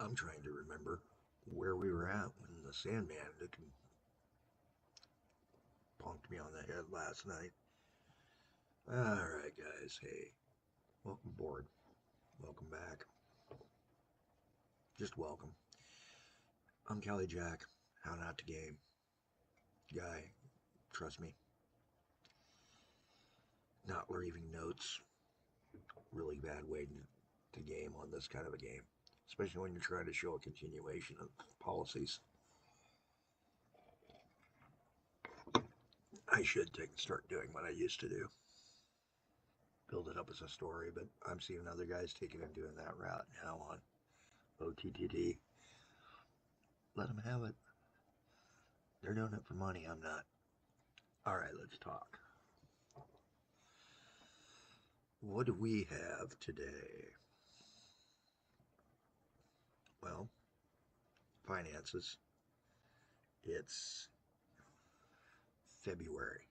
I'm trying to remember where we were at when the Sandman punked me on the head last night. Alright, guys. Hey, welcome aboard. Welcome back. Just welcome. I'm Kelly Jack. How not to game. Guy, trust me. Not leaving notes. Really bad way to game on this kind of a game. Especially when you're trying to show a continuation of policies. I should start doing what I used to do. Build it up as a story, but I'm seeing other guys taking and doing that route now on OTTD. Let them have it. They're doing it for money. I'm not. All right, let's talk. What do we have today? Well, finances. It's February.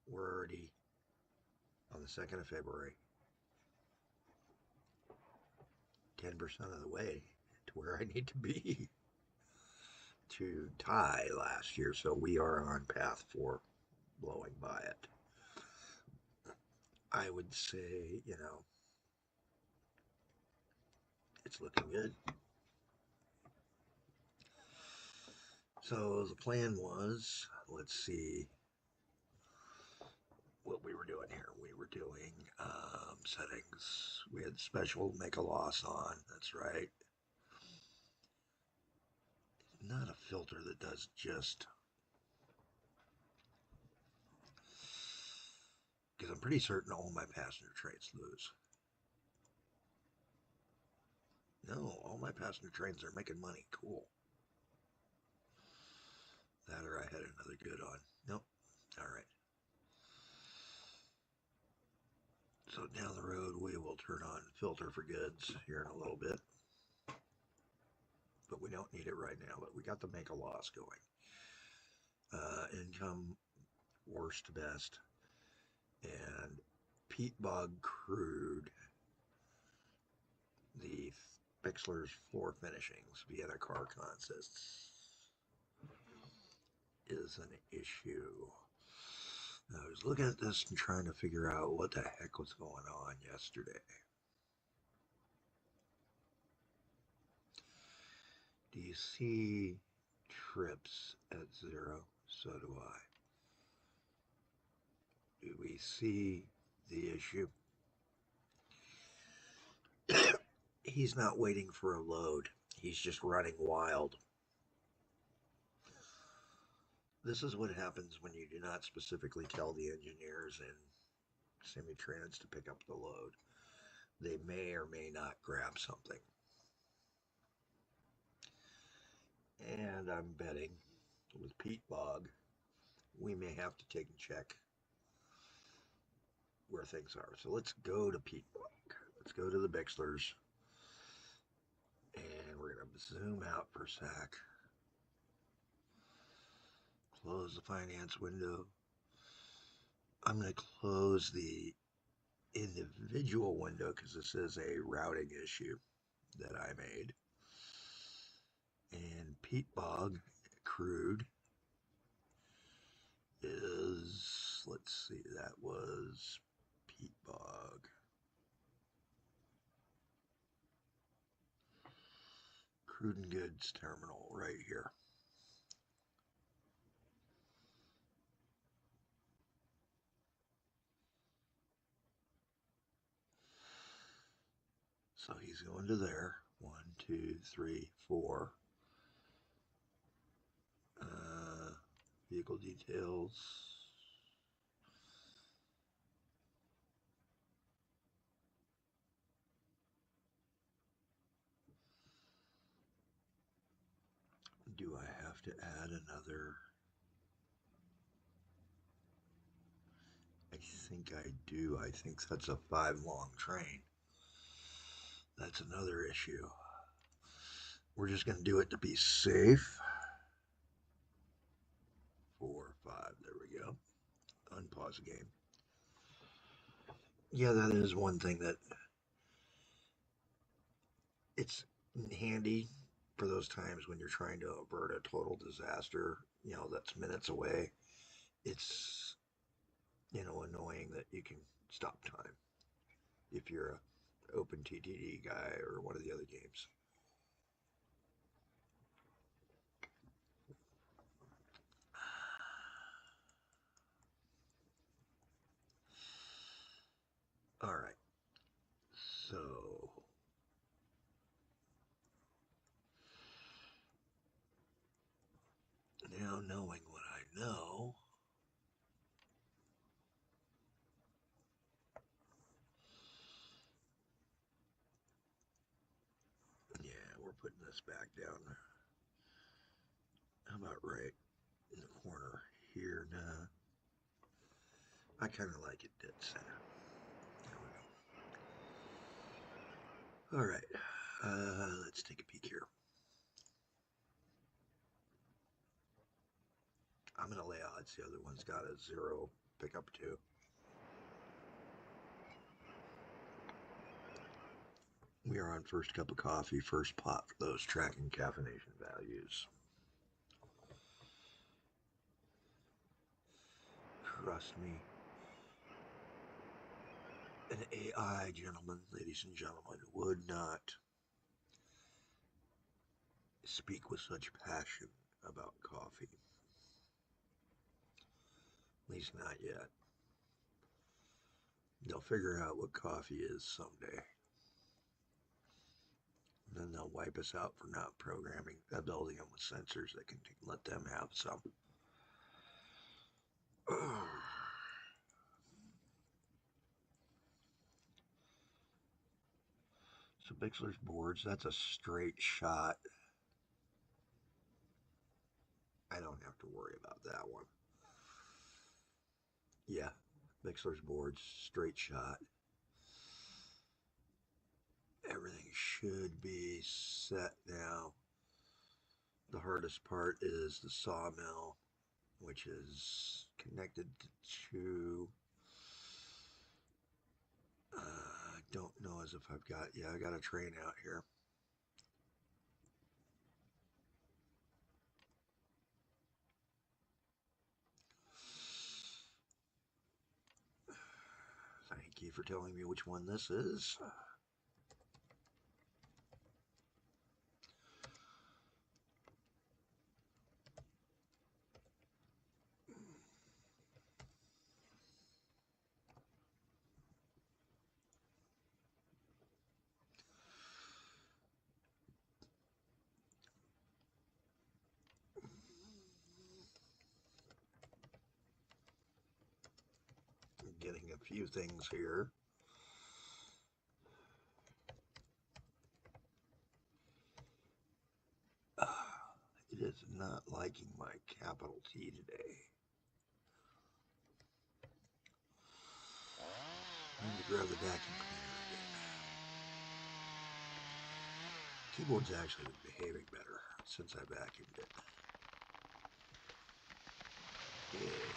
We're already on the 2nd of February. 10% of the way to where I need to be to tie last year. So we are on path for blowing by it. I would say, it's looking good. So the plan was, let's see what we were doing here. We were doing settings. We had special make a loss on. That's right. Not a filter that does just. Because I'm pretty certain all my passenger trains lose. No, all my passenger trains are making money. Cool. That or I had another good on. Nope. All right. So down the road, we will turn on filter for goods here in a little bit. But we don't need it right now. But we got the make a loss going. Income, worst to best. And peat bog crude. The Bixler's floor finishings, Vienna car consists, is an issue. I was looking at this and trying to figure out what the heck was going on yesterday. Do you see trips at 0? So do I. Do we see the issue? He's not waiting for a load. He's just running wild. This is what happens when you do not specifically tell the engineers and semi-trans to pick up the load. They may or may not grab something. And I'm betting with peat bog, we may have to take and check where things are. So let's go to peat bog. Let's go to the Bixlers. And we're going to zoom out for a sec. Close the finance window. I'm going to close the individual window because this is a routing issue that I made. And peat bog crude is, let's see, that was peat bog. Crude and goods terminal right here. So he's going to there. 1, 2, 3, 4. Vehicle details. Do I have to add another? I think I do. I think that's a 5 long train. That's another issue. We're just going to do it to be safe. 4, 5. There we go. Unpause the game. Yeah, that is one thing that handy for those times when you're trying to avert a total disaster, that's minutes away. It's, annoying that you can stop time if you're a open TTD guy or one of the other games. All right. So now knowing what I know, yeah, we're putting this back down. How about right in the corner here? Nah, I kind of like it dead center. There we go. All right, let's take a peek here. I'm gonna lay odds. The other one's got a 0 pickup too. We are on first cup of coffee, first pot for those tracking caffeination values. Trust me. An AI gentleman, ladies and gentlemen, would not speak with such passion about coffee. At least not yet. They'll figure out what coffee is someday. And then they'll wipe us out for not building them with sensors that can let them have some. So Bixler's boards, that's a straight shot. I don't have to worry about that one. Yeah, Bixler's boards, straight shot. Everything should be set now. The hardest part is the sawmill, which is connected to, I don't know as if I've got, yeah, I got a train out here. Thank you for telling me which one this is. I'm getting a few things here. It is not liking my capital T today. I need to grab the vacuum cleaner again. Keyboard's actually been behaving better since I vacuumed it. Yeah.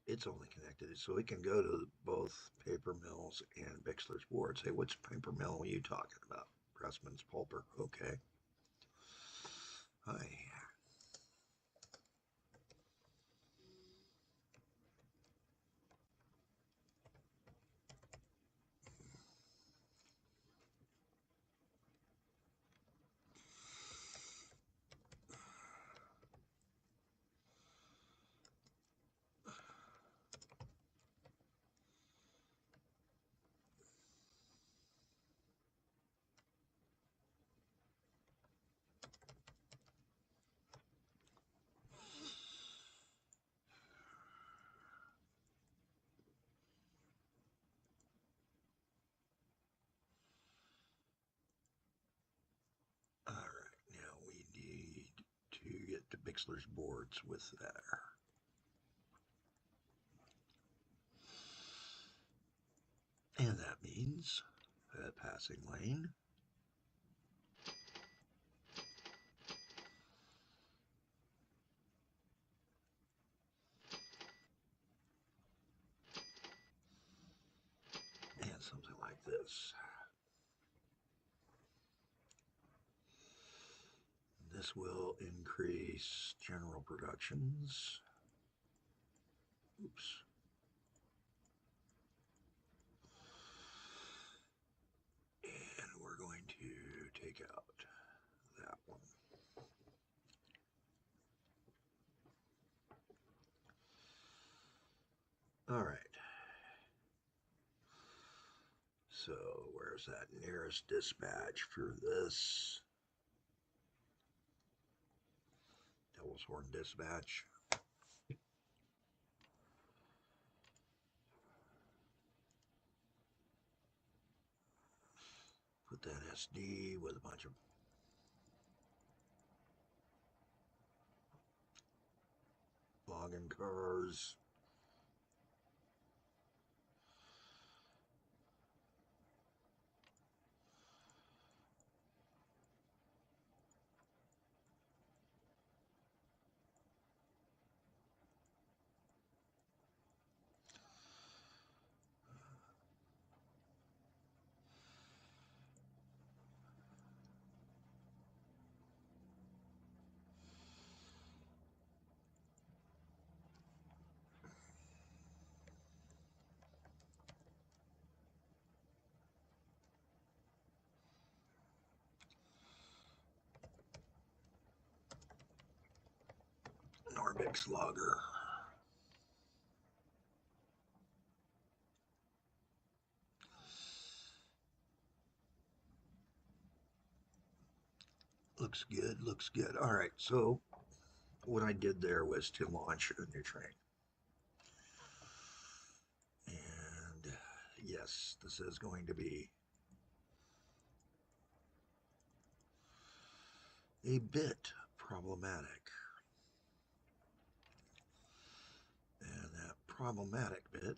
It's only connected, so it can go to both paper mills and Bixler's boards. Hey, which paper mill are you talking about? Pressman's Pulper. Okay. Hi. All right, now we need to get to Bixler's boards with that. And that means a passing lane. And something like this. This will increase general productions. Oops. And we're going to take out that one. All right. So where's that nearest dispatch for this? Devil's Horn dispatch. Put that SD with a bunch of logging cars. Norbex logger. Looks good, looks good. All right, so what I did there was to launch a new train. And yes, this is going to be a bit problematic. And that problematic bit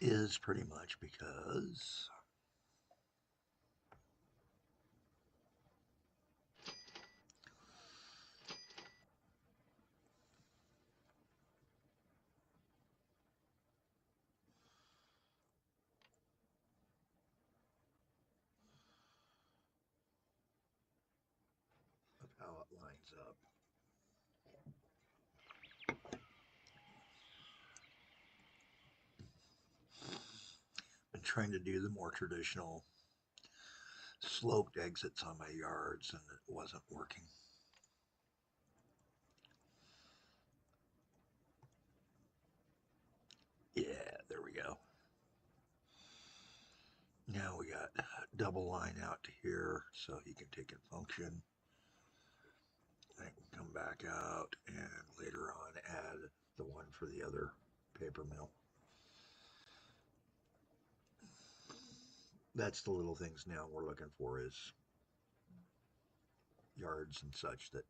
is pretty much because of how it lines up. Been trying to do the more traditional sloped exits on my yards and it wasn't working. Yeah, there we go. Now we got double line out to here so he can take and function. I can come back out and later on add the one for the other paper mill. That's the little things now we're looking for is yards and such that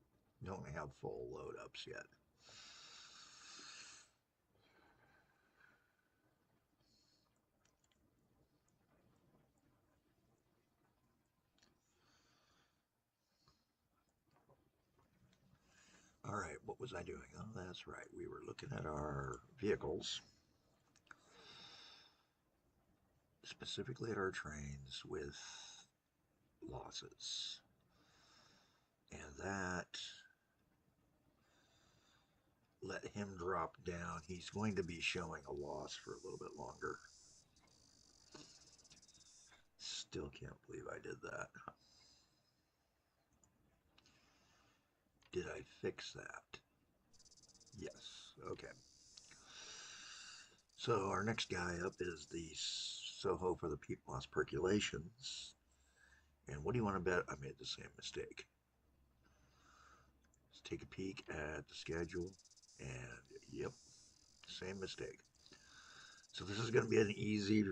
don't have full load ups yet. All right, what was I doing? Oh, that's right. We were looking at our vehicles, specifically at our trains with losses. And that let him drop down. He's going to be showing a loss for a little bit longer. Still can't believe I did that. Did I fix that? Yes. Okay. So our next guy up is the Soho for the peat moss percolations. And what do you want to bet? I made the same mistake. Let's take a peek at the schedule. And yep, same mistake. So this is going to be an easy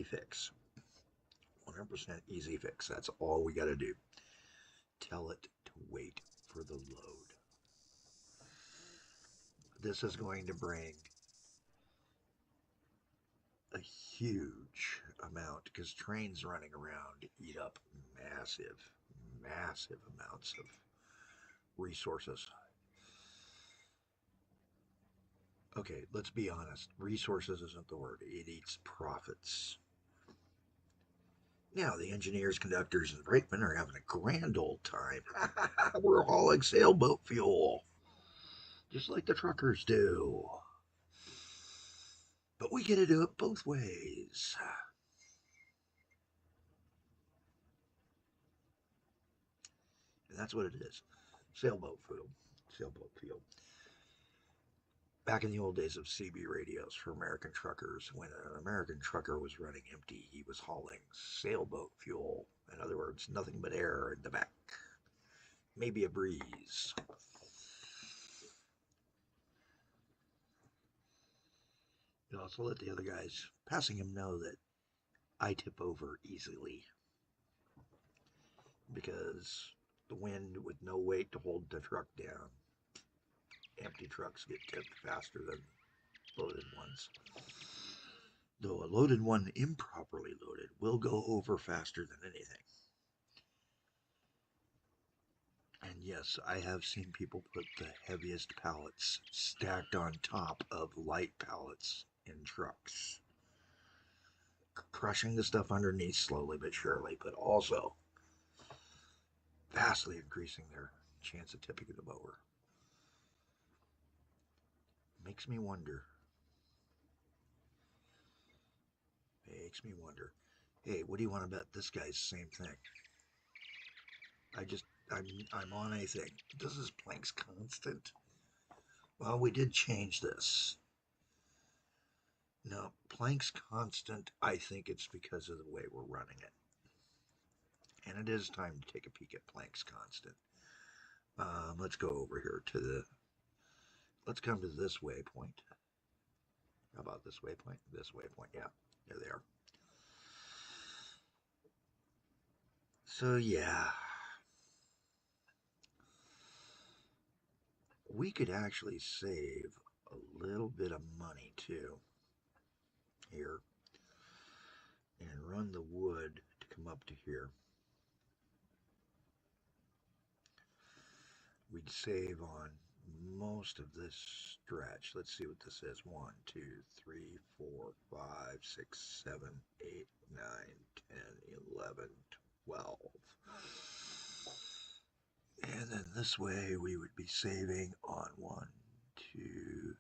fix. 100% easy fix. That's all we got to do. Tell it to wait for the load. This is going to bring a huge amount because trains running around eat up massive amounts of resources. Okay, let's be honest. Resources isn't the word. It eats profits. Now, the engineers, conductors, and brakemen are having a grand old time. We're hauling sailboat fuel, just like the truckers do. But we get to do it both ways. And that's what it is. Sailboat fuel. Sailboat fuel. Back in the old days of CB radios for American truckers, when an American trucker was running empty, he was hauling sailboat fuel. In other words, nothing but air in the back. Maybe a breeze. You also let the other guys passing him know that I tip over easily because the wind with no weight to hold the truck down. Empty trucks get tipped faster than loaded ones. Though a loaded one, improperly loaded, will go over faster than anything. And yes, I have seen people put the heaviest pallets stacked on top of light pallets in trucks, crushing the stuff underneath slowly but surely, but also vastly increasing their chance of tipping them over. Makes me wonder. Makes me wonder. Hey, what do you want to bet this guy's same thing? I'm on a thing. This is Planck's constant. Well, we did change this. No, Planck's constant, I think it's because of the way we're running it. And it is time to take a peek at Planck's constant. Let's go over here to the, let's come to this waypoint. How about this waypoint? This waypoint, yeah, there they are. So yeah, we could actually save a little bit of money too here and run the wood to come up to here. We'd save on most of this stretch. Let's see what this is. 1, 2, 3, 4, 5, 6, 7, 8, 9, 10, 11, 12. And then this way we would be saving on 1, 2,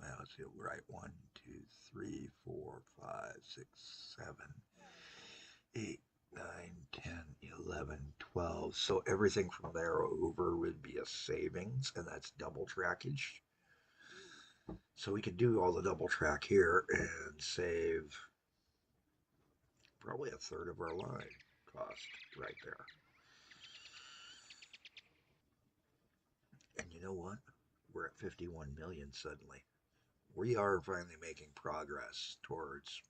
well, let's see, right, 1, 2, 3, 4, 5, 6, 7, 8, 9, 10, 11, 12. So everything from there over would be a savings, and that's double trackage. So we could do all the double track here and save probably a third of our line cost right there. And you know what? We're at 51 million suddenly. We are finally making progress towards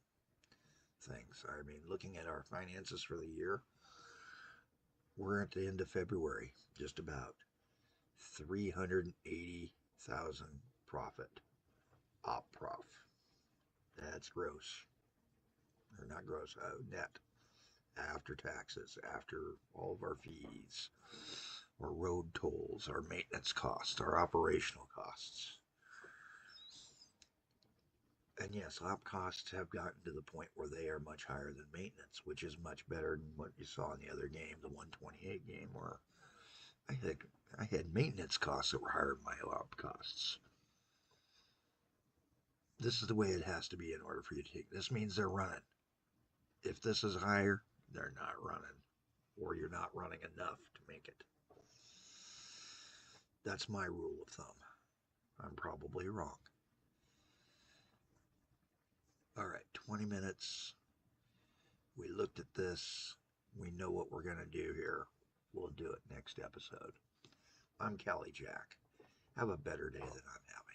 things. I mean, looking at our finances for the year, we're at the end of February, just about 380,000 profit, op prof. That's gross, or not gross, net, after taxes, after all of our fees, our road tolls, our maintenance costs, our operational costs. And yes, op costs have gotten to the point where they are much higher than maintenance, which is much better than what you saw in the other game, the 128 game, where I had maintenance costs that were higher than my op costs. This is the way it has to be in order for you to take. This means they're running. If this is higher, they're not running, or you're not running enough to make it. That's my rule of thumb. I'm probably wrong. All right, 20 minutes. We looked at this. We know what we're going to do here. We'll do it next episode. I'm Callie Jack. Have a better day than I'm having.